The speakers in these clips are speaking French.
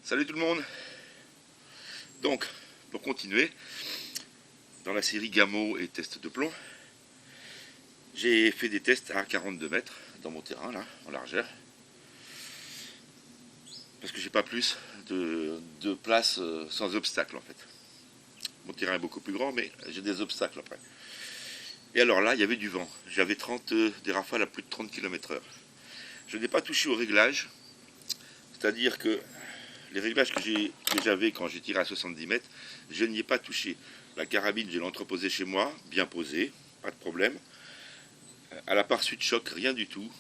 Salut tout le monde. Donc, pour continuer, dans la série Gameau et tests de plomb, j'ai fait des tests à 42 mètres dans mon terrain, là, en largeur. Parce que j'ai pas plus de place sans obstacle en fait. Mon terrain est beaucoup plus grand, mais j'ai des obstacles après. Et alors là, il y avait du vent. J'avais des rafales à plus de 30 km/h. Je n'ai pas touché au réglage, c'est-à-dire que les réglages que j'avais quand j'ai tiré à 70 mètres, je n'y ai pas touché. La carabine, je l'ai entreposée chez moi, bien posée, pas de problème. À la part suite choc, rien du tout.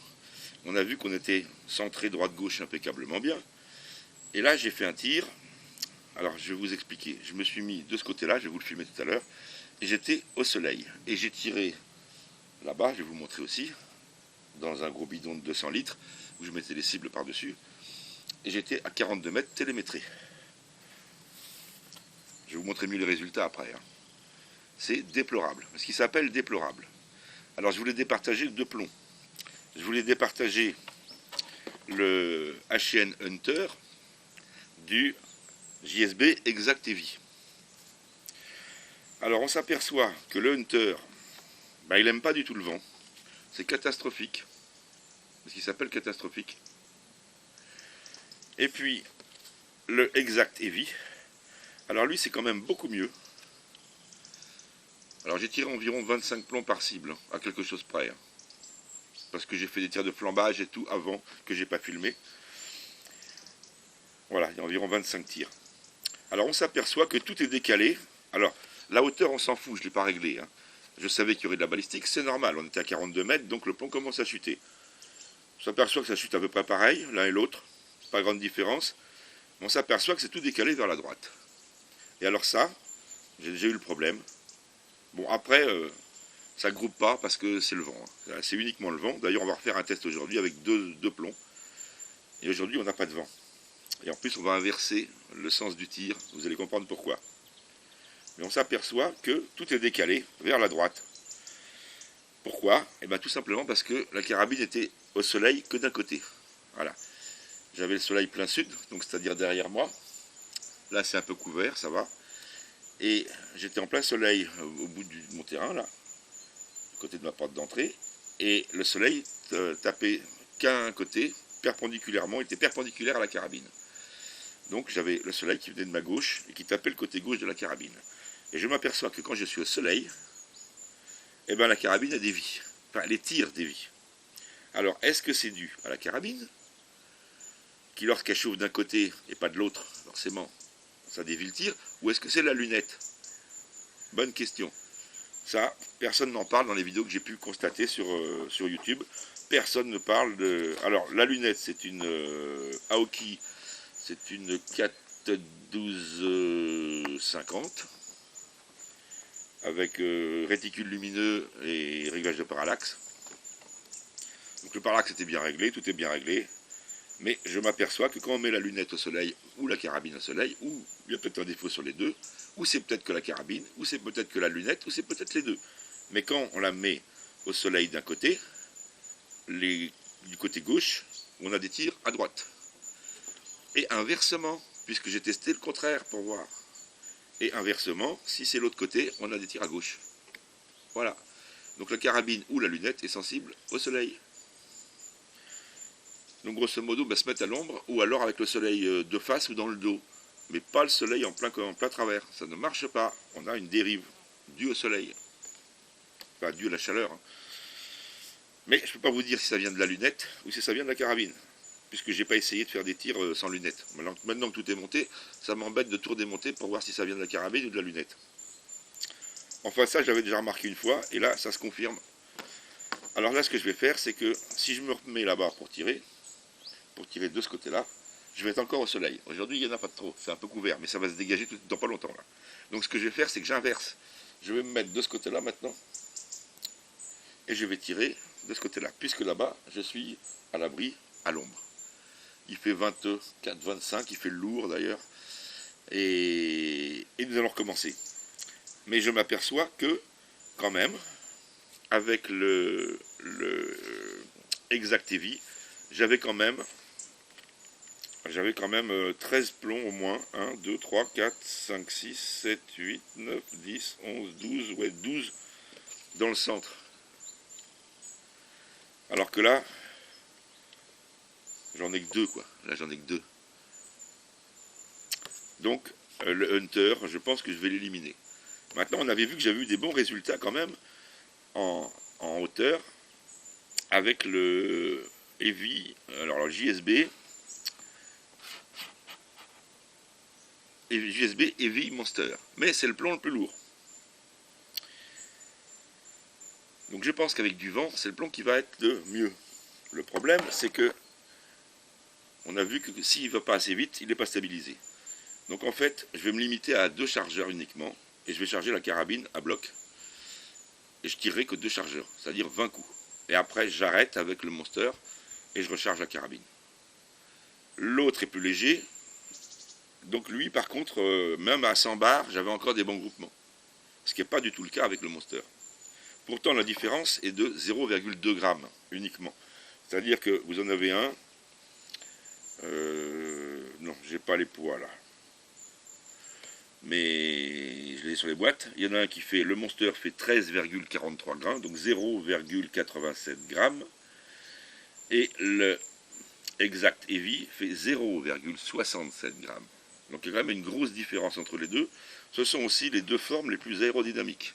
On a vu qu'on était centré droite-gauche impeccablement bien. Et là, j'ai fait un tir. Alors, je vais vous expliquer. Je me suis mis de ce côté-là, je vais vous le filmer tout à l'heure, et j'étais au soleil. Et j'ai tiré là-bas, je vais vous montrer aussi, dans un gros bidon de 200 litres, où je mettais les cibles par-dessus. Et j'étais à 42 mètres télémétré. Je vais vous montrer mieux les résultats après. C'est déplorable. Ce qui s'appelle déplorable. Alors, je voulais départager deux plombs. Je voulais départager le HN Hunter du JSB Exact Heavy. Alors, on s'aperçoit que le Hunter, il n'aime pas du tout le vent. C'est catastrophique. Ce qui s'appelle catastrophique. Et puis, le Exact Heavy, alors lui, c'est quand même beaucoup mieux. Alors, j'ai tiré environ 25 plombs par cible, à quelque chose près. Parce que j'ai fait des tirs de flambage et tout avant, que j'ai pas filmé. Voilà, il y a environ 25 tirs. Alors, on s'aperçoit que tout est décalé. Alors, la hauteur, on s'en fout, je ne l'ai pas réglé. Je savais qu'il y aurait de la balistique, c'est normal. On était à 42 mètres, donc le plomb commence à chuter. On s'aperçoit que ça chute à peu près pareil, l'un et l'autre. Pas grande différence. Mais on s'aperçoit que c'est tout décalé vers la droite. Et alors ça, j'ai eu le problème. Bon, après, ça ne groupe pas parce que c'est le vent. C'est uniquement le vent. D'ailleurs, on va refaire un test aujourd'hui avec deux plombs. Et aujourd'hui, on n'a pas de vent. Et en plus, on va inverser le sens du tir. Vous allez comprendre pourquoi. Mais on s'aperçoit que tout est décalé vers la droite. Pourquoi? Eh bien, tout simplement parce que la carabine était au soleil que d'un côté. Voilà. J'avais le soleil plein sud, donc c'est-à-dire derrière moi. Là, c'est un peu couvert, ça va. Et j'étais en plein soleil au bout de mon terrain, là, à côté de ma porte d'entrée. Et le soleil tapait qu'un côté, perpendiculairement, il était perpendiculaire à la carabine. Donc j'avais le soleil qui venait de ma gauche et qui tapait le côté gauche de la carabine. Et je m'aperçois que quand je suis au soleil, eh ben, la carabine a dévie. Enfin, les tirs dévient. Alors, est-ce que c'est dû à la carabine, qui lorsqu'elle chauffe d'un côté et pas de l'autre, forcément, ça dévie le tir, ou est-ce que c'est la lunette? Bonne question. Ça, personne n'en parle dans les vidéos que j'ai pu constater sur YouTube. Personne ne parle de... Alors, la lunette, c'est une Aoki, c'est une 41250, avec réticule lumineux et réglage de parallaxe. Donc le parallaxe était bien réglé, tout est bien réglé. Mais je m'aperçois que quand on met la lunette au soleil ou la carabine au soleil, ou il y a peut-être un défaut sur les deux, ou c'est peut-être que la carabine, ou c'est peut-être que la lunette, ou c'est peut-être les deux. Mais quand on la met au soleil d'un côté, du côté gauche, on a des tirs à droite. Et inversement, puisque j'ai testé le contraire pour voir. Et inversement, si c'est l'autre côté, on a des tirs à gauche. Voilà. Donc la carabine ou la lunette est sensible au soleil. Donc grosso modo, se mettre à l'ombre, ou alors avec le soleil de face ou dans le dos. Mais pas le soleil en plein travers. Ça ne marche pas. On a une dérive due au soleil. Pas due à la chaleur. Mais je ne peux pas vous dire si ça vient de la lunette ou si ça vient de la carabine. Puisque j'ai pas essayé de faire des tirs sans lunette. Maintenant que tout est monté, ça m'embête de tout redémonter pour voir si ça vient de la carabine ou de la lunette. Enfin ça, j'avais déjà remarqué une fois, et là, ça se confirme. Alors là, ce que je vais faire, c'est que si je me remets là-bas pour tirer de ce côté-là, je vais être encore au soleil. Aujourd'hui, il n'y en a pas trop, c'est un peu couvert, mais ça va se dégager dans pas longtemps. Là. Donc ce que je vais faire, c'est que j'inverse. Je vais me mettre de ce côté-là maintenant, et je vais tirer de ce côté-là, puisque là-bas, je suis à l'abri, à l'ombre. Il fait 24, 25, il fait lourd d'ailleurs, et nous allons recommencer. Mais je m'aperçois que, quand même, avec le Exact Heavy, j'avais quand même j'avais quand même 13 plombs au moins. 1, 2, 3, 4, 5, 6, 7, 8, 9, 10, 11, 12, ouais 12 dans le centre. Alors que là, j'en ai que 2 quoi. Là j'en ai que 2. Donc le Hunter, je pense que je vais l'éliminer. Maintenant on avait vu que j'avais eu des bons résultats quand même en hauteur avec le Heavy, alors le JSB Heavy Monster. Mais c'est le plomb le plus lourd. Donc je pense qu'avec du vent, c'est le plomb qui va être le mieux. Le problème, c'est que on a vu que s'il ne va pas assez vite, il n'est pas stabilisé. Donc en fait, je vais me limiter à 2 chargeurs uniquement, et je vais charger la carabine à bloc. Et je tirerai que 2 chargeurs, c'est-à-dire 20 coups. Et après, j'arrête avec le Monster, et je recharge la carabine. L'autre est plus léger, donc lui, par contre, même à 100 bars, j'avais encore des bons groupements. Ce qui n'est pas du tout le cas avec le Monster. Pourtant, la différence est de 0,2 grammes uniquement. C'est-à-dire que vous en avez un, non, j'ai pas les poids là, mais je l'ai sur les boîtes. Il y en a un qui fait, le Monster fait 13,43 grammes, donc 0,87 grammes, et le Exact Heavy fait 0,67 grammes. Donc il y a quand même une grosse différence entre les deux. Ce sont aussi les 2 formes les plus aérodynamiques.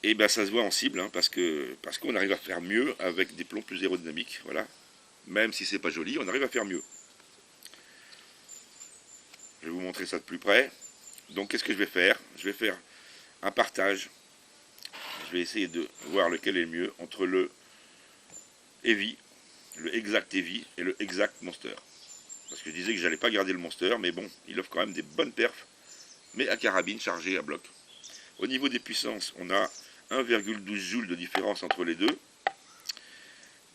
Et bien ça se voit en cible, hein, parce qu'on arrive à faire mieux avec des plombs plus aérodynamiques. Voilà. Même si c'est pas joli, on arrive à faire mieux. Je vais vous montrer ça de plus près. Donc qu'est-ce que je vais faire? Je vais faire un partage. Je vais essayer de voir lequel est le mieux entre le Heavy, le Exact Heavy et le Exact Monster. Parce que je disais que j'allais pas garder le Monster, mais bon, il offre quand même des bonnes perfs, mais à carabine chargée à bloc. Au niveau des puissances, on a 1,12 joules de différence entre les deux.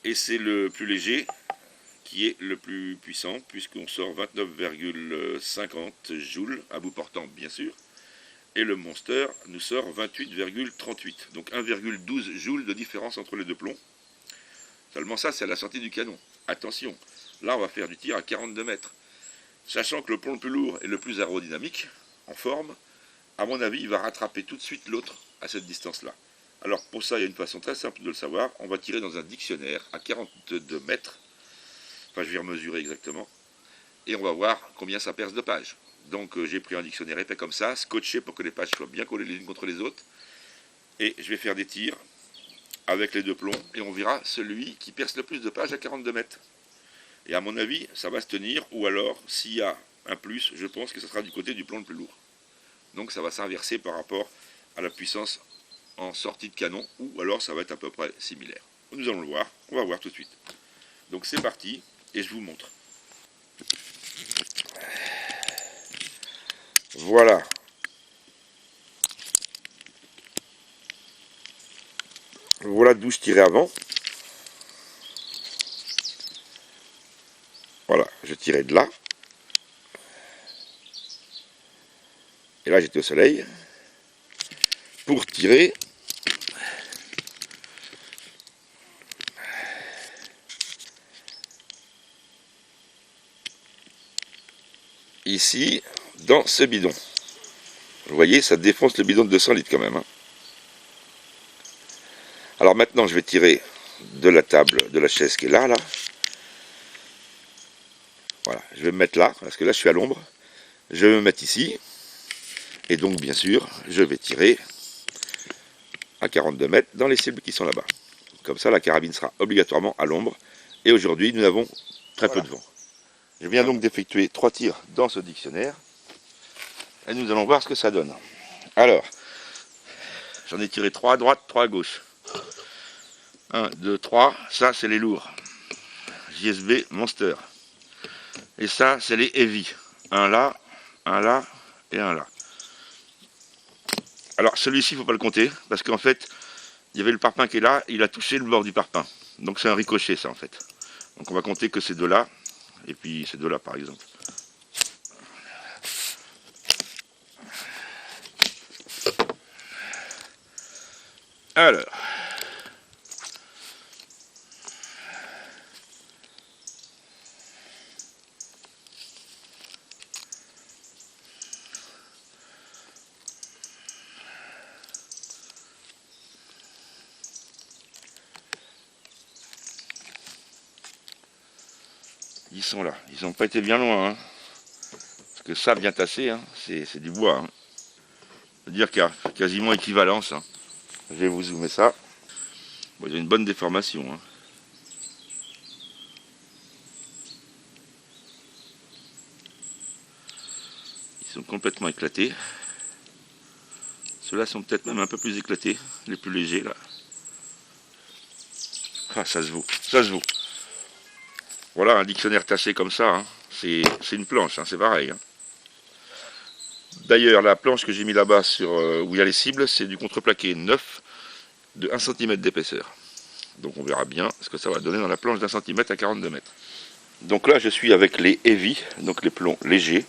Et c'est le plus léger qui est le plus puissant, puisqu'on sort 29,50 joules, à bout portant bien sûr. Et le Monster nous sort 28,38. Donc 1,12 joules de différence entre les deux plombs. Seulement ça, c'est à la sortie du canon. Attention, là on va faire du tir à 42 mètres. Sachant que le plomb le plus lourd est le plus aérodynamique, en forme, à mon avis, il va rattraper tout de suite l'autre à cette distance-là. Alors pour ça, il y a une façon très simple de le savoir. On va tirer dans un dictionnaire à 42 mètres. Enfin, je vais mesurer exactement. Et on va voir combien ça perce de pages. Donc j'ai pris un dictionnaire épais comme ça, scotché pour que les pages soient bien collées les unes contre les autres. Et je vais faire des tirs avec les 2 plombs. Et on verra celui qui perce le plus de pages à 42 mètres. Et à mon avis, ça va se tenir. Ou alors, s'il y a un plus, je pense que ce sera du côté du plomb le plus lourd. Donc ça va s'inverser par rapport à la puissance en sortie de canon, ou alors ça va être à peu près similaire. Nous allons le voir, on va voir tout de suite. Donc c'est parti, et je vous montre. Voilà. Voilà d'où je tirais avant. Voilà, je tirais de là. Et là j'étais au soleil. Pour tirer ici dans ce bidon. Vous voyez, ça défonce le bidon de 200 litres quand même. Hein. Alors maintenant je vais tirer de la table, de la chaise qui est là. Voilà, je vais me mettre là, parce que là je suis à l'ombre. Je vais me mettre ici. Et donc bien sûr, je vais tirer à 42 mètres dans les cibles qui sont là-bas. Comme ça, la carabine sera obligatoirement à l'ombre. Et aujourd'hui, nous avons très peu de vent. Je viens donc d'effectuer 3 tirs dans ce dictionnaire. Et nous allons voir ce que ça donne. Alors, j'en ai tiré 3 à droite, 3 à gauche. 1, 2, 3. Ça, c'est les lourds. JSB Monster. Et ça, c'est les heavy. Un là et un là. Alors, celui-ci, il ne faut pas le compter. Parce qu'en fait, il y avait le parpaing qui est là. Il a touché le bord du parpaing. Donc, c'est un ricochet, ça, en fait. Donc, on va compter que ces 2 là. Et puis, ces 2 là, par exemple. Alors, ils sont là. Ils n'ont pas été bien loin. Hein. Parce que ça, bien tassé, hein, c'est du bois. Hein. C'est-à-dire qu'il y a quasiment équivalence. Hein. Je vais vous zoomer ça. Bon, il y a une bonne déformation. Hein. Ils sont complètement éclatés. Ceux-là sont peut-être même un peu plus éclatés, les plus légers là. Ah, ça se vaut, ça se vaut. Voilà un dictionnaire tassé comme ça, hein. C'est une planche, hein, c'est pareil. Hein. D'ailleurs, la planche que j'ai mis là-bas sur où il y a les cibles, c'est du contreplaqué neuf de 1 cm d'épaisseur. Donc on verra bien ce que ça va donner dans la planche d'1 cm à 42 mètres. Donc là, je suis avec les heavy, donc les plombs légers.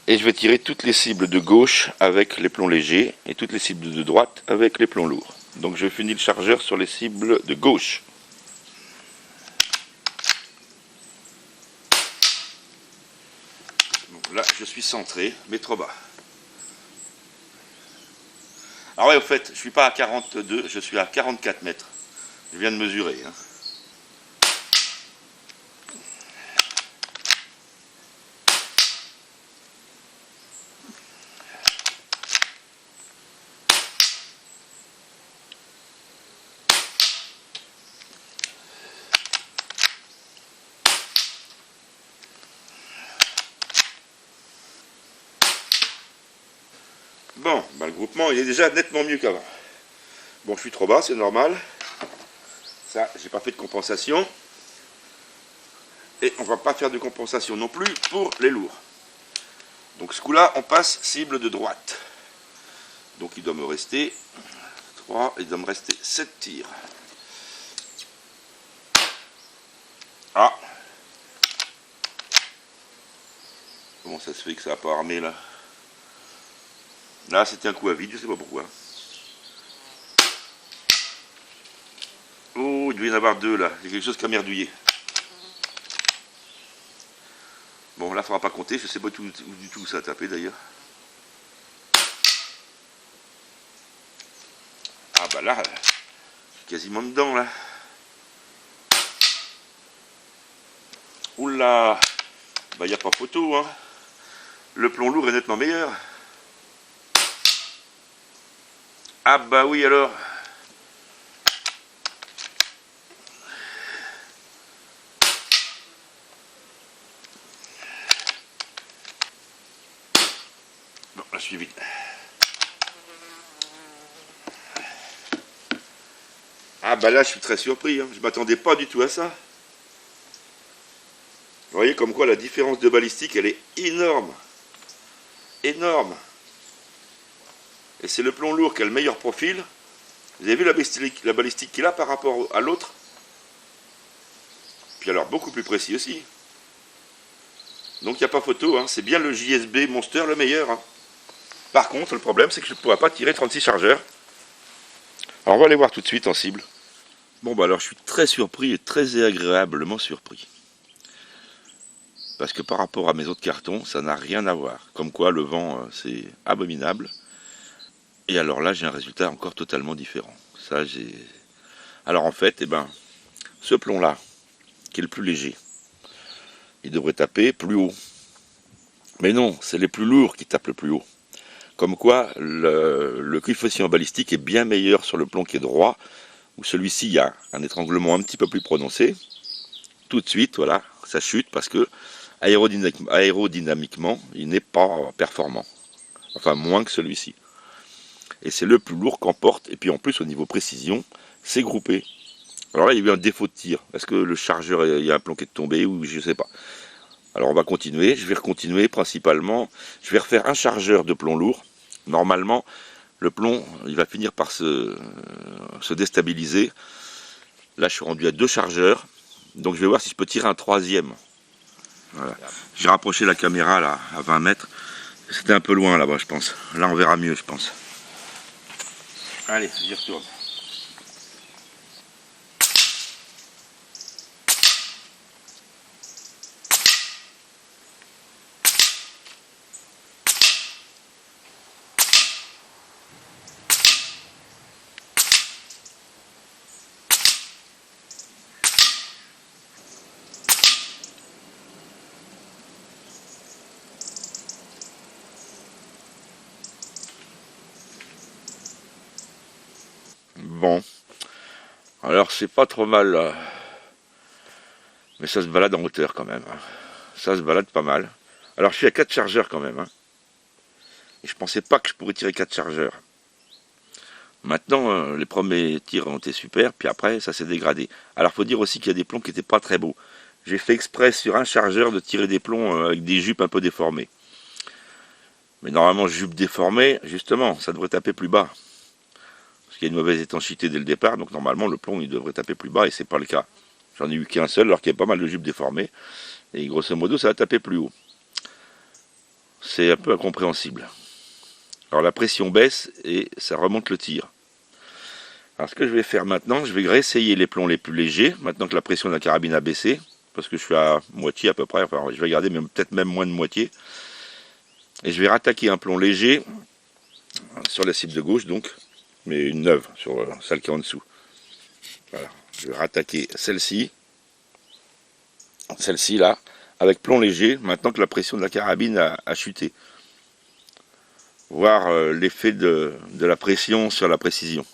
Et je vais tirer toutes les cibles de gauche avec les plombs légers et toutes les cibles de droite avec les plombs lourds. Donc je finis le chargeur sur les cibles de gauche. Donc là je suis centré, mais trop bas. Alors ouais, au fait, je ne suis pas à 42, je suis à 44 mètres. Je viens de mesurer. Hein. Bon, bah le groupement il est déjà nettement mieux qu'avant. Bon, je suis trop bas, c'est normal. Ça, j'ai pas fait de compensation. Et on va pas faire de compensation non plus pour les lourds. Donc ce coup-là, on passe cible de droite. Donc il doit me rester 3, il doit me rester 7 tirs. Ah! Comment ça se fait que ça n'a pas armé là? Là, c'était un coup à vide, je sais pas pourquoi. Oh, il doit y en avoir 2 là. Il y a quelque chose qui a merdouillé. Bon, là, il ne faudra pas compter. Je sais pas du tout où ça a tapé d'ailleurs. Ah bah là, je suis quasiment dedans là. Oula, bah il n'y a pas photo, hein. Le plomb lourd est nettement meilleur. Ah bah oui alors. Bon, là je suis vite. Ah bah là je suis très surpris, hein. Je m'attendais pas du tout à ça. Vous voyez comme quoi la différence de balistique elle est énorme. Énorme. Et c'est le plomb lourd qui a le meilleur profil. Vous avez vu la balistique qu'il a par rapport à l'autre? Puis alors beaucoup plus précis aussi. Donc il n'y a pas photo, hein. C'est bien le JSB Monster le meilleur. Hein. Par contre le problème c'est que je ne pourrai pas tirer 36 chargeurs. Alors on va aller voir tout de suite en cible. Bon bah alors je suis très surpris et très agréablement surpris. Parce que par rapport à mes autres cartons, ça n'a rien à voir. Comme quoi le vent c'est abominable. Et alors là j'ai un résultat encore totalement différent. Ça j'ai. Alors en fait, ce plomb là, qui est le plus léger, il devrait taper plus haut. Mais non, c'est les plus lourds qui tapent le plus haut. Comme quoi le coefficient balistique est bien meilleur sur le plomb qui est droit, où celui-ci il y a un étranglement un petit peu plus prononcé. Tout de suite, voilà, ça chute parce que aérodynamiquement, il n'est pas performant. Enfin, moins que celui-ci. Et c'est le plus lourd qu'emporte. Et puis en plus, au niveau précision, c'est groupé. Alors là, il y a eu un défaut de tir. Est-ce que le chargeur, il y a un plomb qui est tombé ou je ne sais pas. Alors on va continuer. Je vais continuer principalement. Je vais refaire un chargeur de plomb lourd. Normalement, le plomb, il va finir par se déstabiliser. Là, je suis rendu à 2 chargeurs. Donc je vais voir si je peux tirer un 3e. Voilà. J'ai rapproché la caméra là à 20 mètres. C'était un peu loin là-bas, je pense. Là, on verra mieux, je pense. Allez, j'y retourne. Bon, alors c'est pas trop mal, mais ça se balade en hauteur quand même. Ça se balade pas mal. Alors je suis à 4 chargeurs quand même. Et je pensais pas que je pourrais tirer 4 chargeurs. Maintenant, les premiers tirs ont été super, puis après ça s'est dégradé. Alors faut dire aussi qu'il y a des plombs qui n'étaient pas très beaux. J'ai fait exprès sur un chargeur de tirer des plombs avec des jupes un peu déformées. Mais normalement, jupe déformée, justement, ça devrait taper plus bas. Parce qu'il y a une mauvaise étanchéité dès le départ, donc normalement le plomb il devrait taper plus bas et c'est pas le cas. J'en ai eu qu'un seul alors qu'il y a pas mal de jupes déformées. Et grosso modo ça va taper plus haut. C'est un peu incompréhensible. Alors la pression baisse et ça remonte le tir. Alors ce que je vais faire maintenant, je vais réessayer les plombs les plus légers, maintenant que la pression de la carabine a baissé, parce que je suis à moitié à peu près, enfin je vais garder peut-être même moins de moitié. Et je vais rattaquer un plomb léger sur la cible de gauche donc, mais une neuve sur celle qui est en dessous. Voilà, je vais rattaquer celle-ci là, avec plomb léger, maintenant que la pression de la carabine a chuté. Voir l'effet de la pression sur la précision.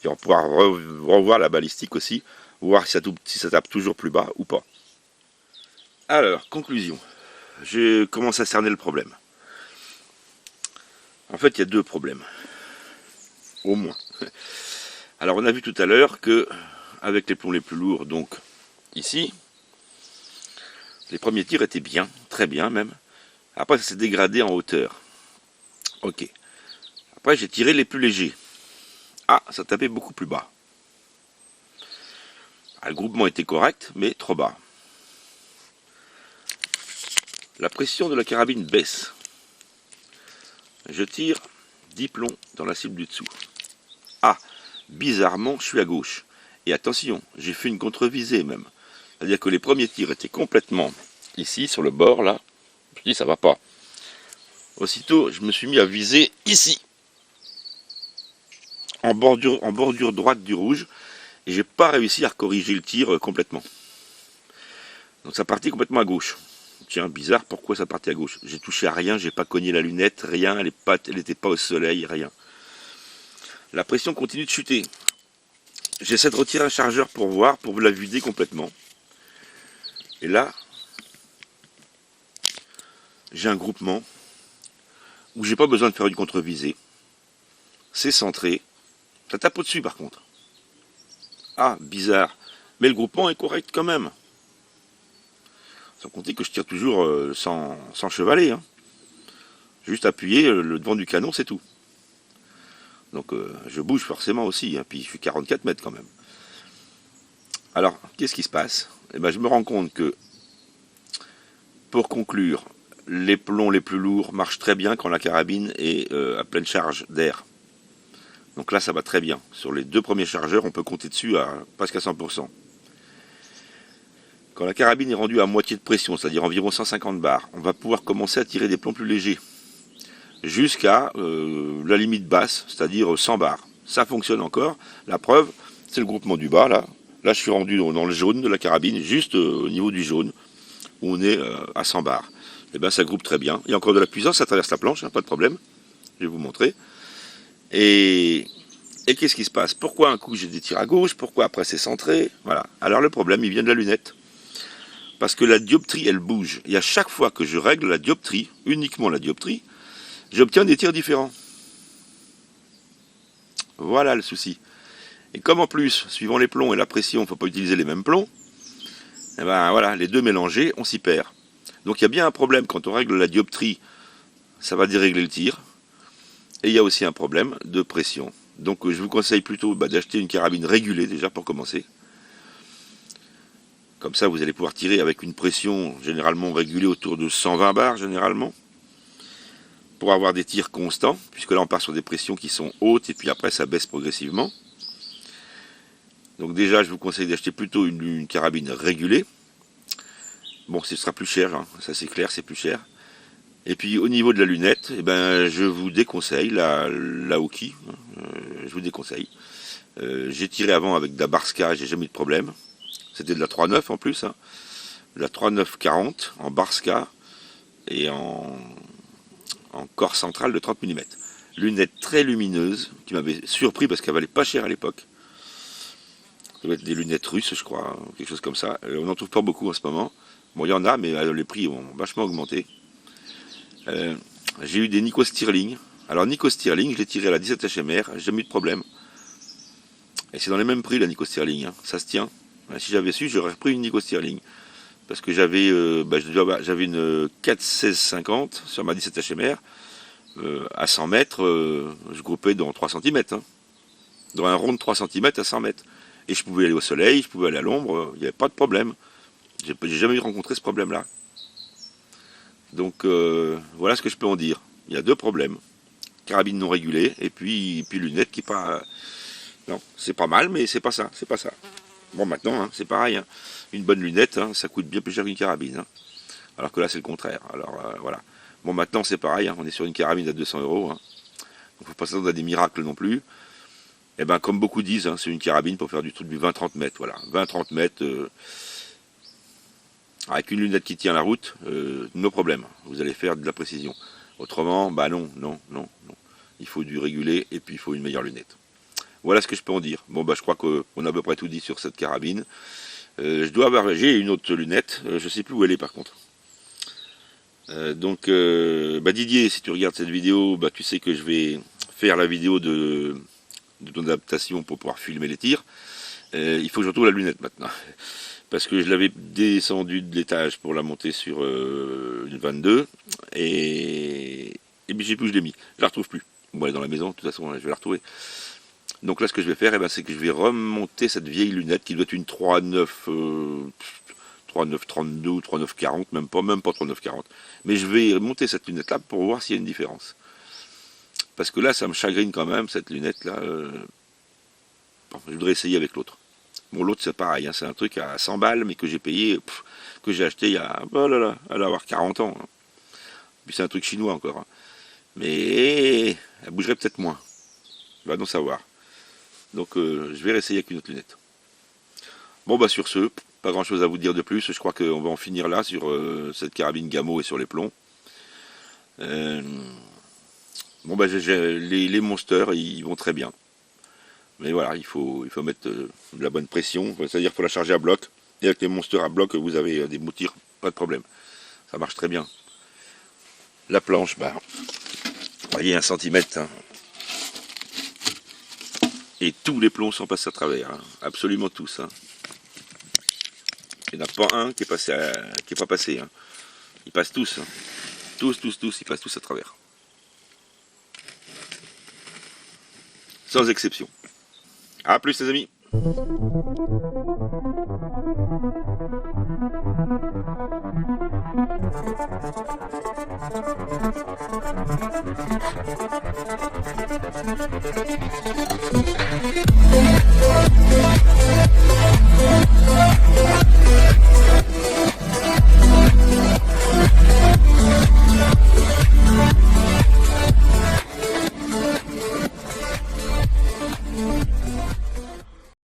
Et on va pouvoir revoir la balistique aussi, voir si ça tape toujours plus bas ou pas. Alors, conclusion. Je commence à cerner le problème. En fait, il y a deux problèmes. Au moins. Alors, on a vu tout à l'heure que, avec les plombs les plus lourds, donc ici, les premiers tirs étaient bien, très bien même. Après, ça s'est dégradé en hauteur. Ok. Après, j'ai tiré les plus légers. Ah, ça tapait beaucoup plus bas. Ah, le groupement était correct, mais trop bas. La pression de la carabine baisse. Je tire 10 plombs dans la cible du dessous. Ah, bizarrement, je suis à gauche. Et attention, j'ai fait une contre-visée même. C'est-à-dire que les premiers tirs étaient complètement ici, sur le bord, là. Je dis, ça va pas. Aussitôt, je me suis mis à viser ici. En bordure droite du rouge. Et j'ai pas réussi à corriger le tir complètement. Donc ça partit complètement à gauche. Tiens, bizarre, pourquoi ça partait à gauche? J'ai touché à rien, j'ai pas cogné la lunette, rien, elle n'était pas au soleil, rien. La pression continue de chuter. J'essaie de retirer un chargeur pour voir, pour la vider complètement. Et là, j'ai un groupement où j'ai pas besoin de faire une contre-visée. C'est centré. Ça tape au-dessus par contre. Ah, bizarre. Mais le groupement est correct quand même. Sans compter que je tire toujours sans chevaler. Hein. Juste appuyer le devant du canon, c'est tout. Donc je bouge forcément aussi. Hein. Puis je suis 44 mètres quand même. Alors, qu'est-ce qui se passe? Eh ben, je me rends compte que, pour conclure, les plombs les plus lourds marchent très bien quand la carabine est à pleine charge d'air. Donc là, ça va très bien. Sur les deux premiers chargeurs, on peut compter dessus à presque à 100%. Quand la carabine est rendue à moitié de pression, c'est-à-dire environ 150 bars, on va pouvoir commencer à tirer des plombs plus légers. Jusqu'à la limite basse, c'est-à-dire 100 bars. Ça fonctionne encore. La preuve, c'est le groupement du bas, là. Là, je suis rendu dans le jaune de la carabine, juste au niveau du jaune, où on est à 100 bars. Et bien, ça groupe très bien. Il y a encore de la puissance, ça traverse la planche, hein, pas de problème. Je vais vous montrer. Et qu'est-ce qui se passe? Pourquoi un coup j'ai des tirs à gauche? Pourquoi après c'est centré? Voilà. Alors le problème, il vient de la lunette. Parce que la dioptrie, elle bouge. Et à chaque fois que je règle la dioptrie, uniquement la dioptrie, j'obtiens des tirs différents. Voilà le souci. Et comme en plus, suivant les plombs et la pression, il ne faut pas utiliser les mêmes plombs, et ben voilà, les deux mélangés, on s'y perd. Donc il y a bien un problème quand on règle la dioptrie, ça va dérégler le tir. Et il y a aussi un problème de pression. Donc je vous conseille plutôt d'acheter une carabine régulée déjà pour commencer. Comme ça, vous allez pouvoir tirer avec une pression généralement régulée autour de 120 bars, généralement, pour avoir des tirs constants, puisque là, on part sur des pressions qui sont hautes, et puis après, ça baisse progressivement. Donc déjà, je vous conseille d'acheter plutôt une carabine régulée. Bon, ce sera plus cher, hein, ça c'est clair, c'est plus cher. Et puis, au niveau de la lunette, eh ben, je vous déconseille la Oki, je vous déconseille. J'ai tiré avant avec de la Barska, j'ai jamais eu de problème. C'était de la 3.9 en plus, hein. De la 3.9-40 en Barska et en corps central de 30 mm. lunettes très lumineuses, qui m'avaient surpris parce qu'elles valaient pas cher à l'époque. Ça doit être des lunettes russes, je crois, quelque chose comme ça. On n'en trouve pas beaucoup en ce moment. Bon, il y en a, mais les prix ont vachement augmenté. J'ai eu des Nikko Stirling. Alors Nikko Stirling, je l'ai tiré à la 17 HMR, j'ai jamais eu de problème. Et c'est dans les mêmes prix la Nikko Stirling, hein. Ça se tient. Si j'avais su, j'aurais repris une Nikko Stirling. Parce que j'avais une 4,1650 sur ma 17 HMR. À 100 mètres, je groupais dans 3 cm. Hein. Dans un rond de 3 cm à 100 mètres. Et je pouvais aller au soleil, je pouvais aller à l'ombre, il n'y avait pas de problème. J'ai jamais rencontré ce problème-là. Donc voilà ce que je peux en dire. Il y a deux problèmes. Carabine non régulée, et puis lunettes qui pas... Non, c'est pas mal, mais c'est pas ça, c'est pas ça. Bon, maintenant, hein, c'est pareil. Hein. Une bonne lunette, hein, ça coûte bien plus cher qu'une carabine. Hein. Alors que là, c'est le contraire. Alors voilà. Bon, maintenant, c'est pareil. Hein, on est sur une carabine à 200 €. Hein. Donc, faut pas s'attendre à des miracles non plus. Et ben, comme beaucoup disent, hein, c'est une carabine pour faire du truc du 20-30 mètres. Voilà, 20-30 mètres. Avec une lunette qui tient la route, no problème. Vous allez faire de la précision. Autrement, bah non. Il faut du régulé et puis il faut une meilleure lunette. Voilà ce que je peux en dire. Bon, bah je crois qu'on a à peu près tout dit sur cette carabine. J'ai une autre lunette. Je sais plus où elle est par contre. Didier, si tu regardes cette vidéo, bah tu sais que je vais faire la vidéo de ton adaptation pour pouvoir filmer les tirs. Il faut que je retrouve la lunette maintenant. Parce que je l'avais descendue de l'étage pour la monter sur une 22. Et puis je sais plus où je l'ai mis. Je la retrouve plus. Bon, elle est dans la maison, de toute façon, je vais la retrouver. Donc là, ce que je vais faire, c'est que je vais remonter cette vieille lunette qui doit être une 3.932 ou 3.940, même pas 3.940. Mais je vais monter cette lunette-là pour voir s'il y a une différence. Parce que là, ça me chagrine quand même, cette lunette-là. Bon, je voudrais essayer avec l'autre. Bon, l'autre, c'est pareil, hein, c'est un truc à 100 balles, mais que j'ai payé, que j'ai acheté il y a, oh là là, elle va avoir 40 ans. Hein. Puis c'est un truc chinois encore. Hein. Mais elle bougerait peut-être moins. Va donc savoir. Donc je vais réessayer avec une autre lunette. Bon bah sur ce, pas grand chose à vous dire de plus. Je crois qu'on va en finir là sur cette carabine Gamo et sur les plombs. Bon bah les monsters ils vont très bien. Mais voilà, il faut mettre de la bonne pression. C'est-à-dire qu'il faut la charger à bloc. Et avec les monsters à bloc, vous avez des moutirs, pas de problème. Ça marche très bien. La planche, bah, vous voyez 1 cm. Hein. Et tous les plombs sont passés à travers, hein. Absolument tous. Hein. Il n'y en a pas un qui est pas passé. Hein. Ils passent tous. Hein. Tous, ils passent tous à travers. Sans exception. A plus les amis.